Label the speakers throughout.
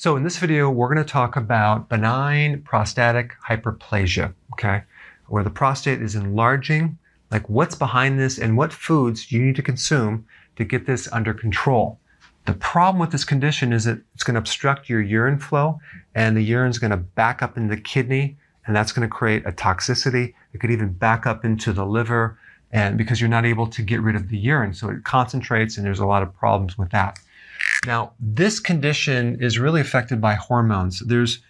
Speaker 1: So in this video, we're going to talk about benign prostatic hyperplasia, okay? Where the prostate is enlarging, like what's behind this and what foods you need to consume to get this under control. The problem with this condition is that it's going to obstruct your urine flow, and the urine is going to back up into the kidney, and that's going to create a toxicity. It could even back up into the liver, and because you're not able to get rid of the urine, so it concentrates, and there's a lot of problems with that. Now, this condition is really affected by hormones. There's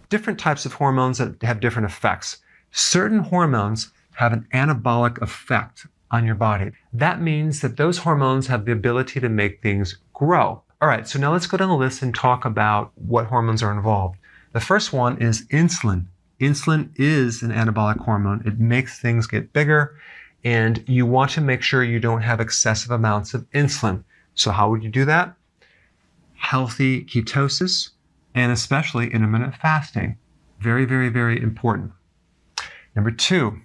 Speaker 1: different types of hormones that have different effects. Certain hormones have an anabolic effect on your body. That means that those hormones have the ability to make things grow. All right, so now let's go down the list and talk about what hormones are involved. The first one is insulin. Insulin is an anabolic hormone. It makes things get bigger, and you want to make sure you don't have excessive amounts of insulin. So how would you do that? Healthy ketosis, and especially intermittent fasting. Very, very, very important. Number two,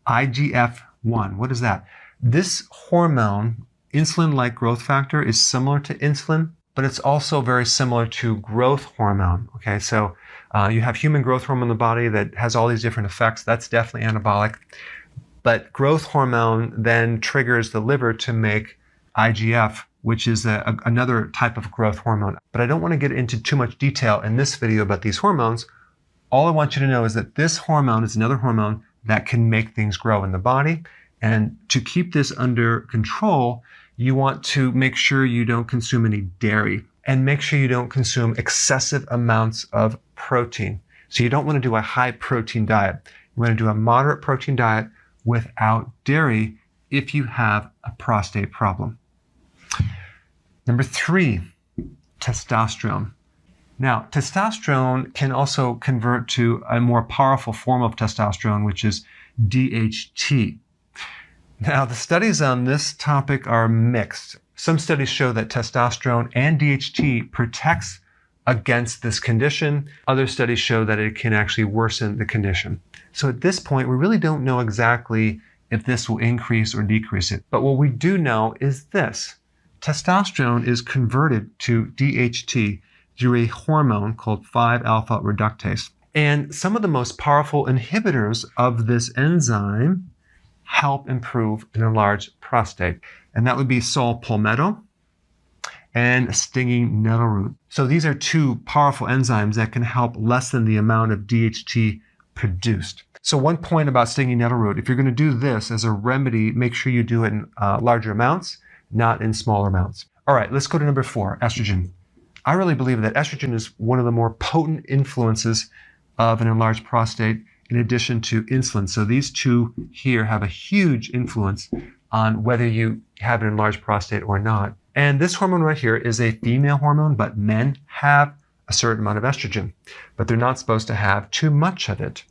Speaker 1: IGF-1. What is that? This hormone, insulin-like growth factor, is similar to insulin, but it's also very similar to growth hormone. Okay, so you have human growth hormone in the body that has all these different effects. That's definitely anabolic. But growth hormone then triggers the liver to make IGF, which is another type of growth hormone. But I don't want to get into too much detail in this video about these hormones. All I want you to know is that this hormone is another hormone that can make things grow in the body. And to keep this under control, you want to make sure you don't consume any dairy, and make sure you don't consume excessive amounts of protein. So you don't want to do a high protein diet. You want to do a moderate protein diet without dairy if you have a prostate problem. Number three, testosterone. Now, testosterone can also convert to a more powerful form of testosterone, which is DHT. Now, the studies on this topic are mixed. Some studies show that testosterone and DHT protects against this condition. Other studies show that it can actually worsen the condition. So at this point, we really don't know exactly if this will increase or decrease it. But what we do know is this. Testosterone is converted to DHT through a hormone called 5-alpha reductase. And some of the most powerful inhibitors of this enzyme help improve an enlarged prostate. And that would be saw palmetto and stinging nettle root. So these are two powerful enzymes that can help lessen the amount of DHT produced. So one point about stinging nettle root, if you're going to do this as a remedy, make sure you do it in larger amounts, not in smaller amounts. All right, let's go to number four, estrogen. I really believe that estrogen is one of the more potent influences of an enlarged prostate in addition to insulin. So these two here have a huge influence on whether you have an enlarged prostate or not. And this hormone right here is a female hormone, but men have a certain amount of estrogen, but they're not supposed to have too much of it.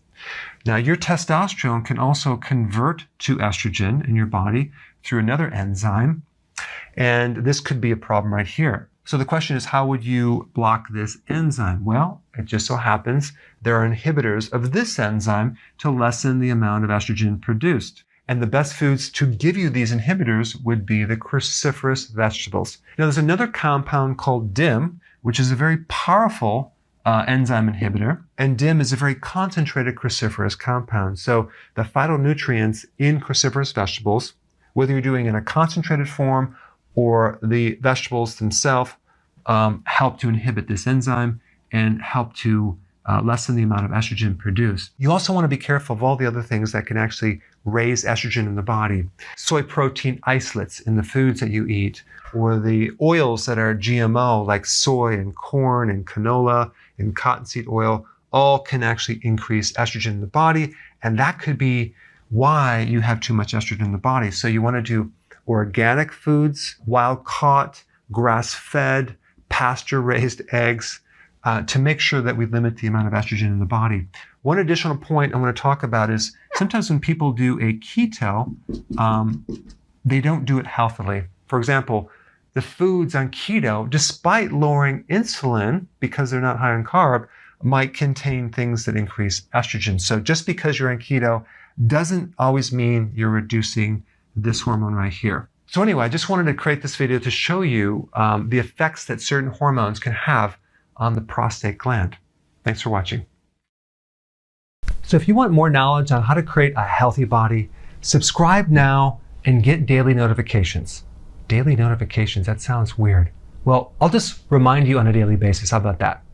Speaker 1: Now, your testosterone can also convert to estrogen in your body through another enzyme, and this could be a problem right here. So the question is, how would you block this enzyme? Well, it just so happens there are inhibitors of this enzyme to lessen the amount of estrogen produced. And the best foods to give you these inhibitors would be the cruciferous vegetables. Now, there's another compound called DIM, which is a very powerful enzyme inhibitor. And DIM is a very concentrated cruciferous compound. So the phytonutrients in cruciferous vegetables, whether you're doing it in a concentrated form or the vegetables themselves, help to inhibit this enzyme and help to lessen the amount of estrogen produced. You also want to be careful of all the other things that can actually raise estrogen in the body. Soy protein isolates in the foods that you eat, or the oils that are GMO, like soy and corn and canola and cottonseed oil, all can actually increase estrogen in the body. And that could be why you have too much estrogen in the body. So you want to do organic foods, wild-caught, grass-fed, pasture-raised eggs, to make sure that we limit the amount of estrogen in the body. One additional point I want to talk about is sometimes when people do a keto, they don't do it healthily. For example, the foods on keto, despite lowering insulin because they're not high in carb, might contain things that increase estrogen. So just because you're on keto doesn't always mean you're reducing this hormone right here. So anyway, I just wanted to create this video to show you the effects that certain hormones can have on the prostate gland. Thanks for watching. So if you want more knowledge on how to create a healthy body, subscribe now and get daily notifications. Daily notifications, that sounds weird. Well, I'll just remind you on a daily basis. How about that?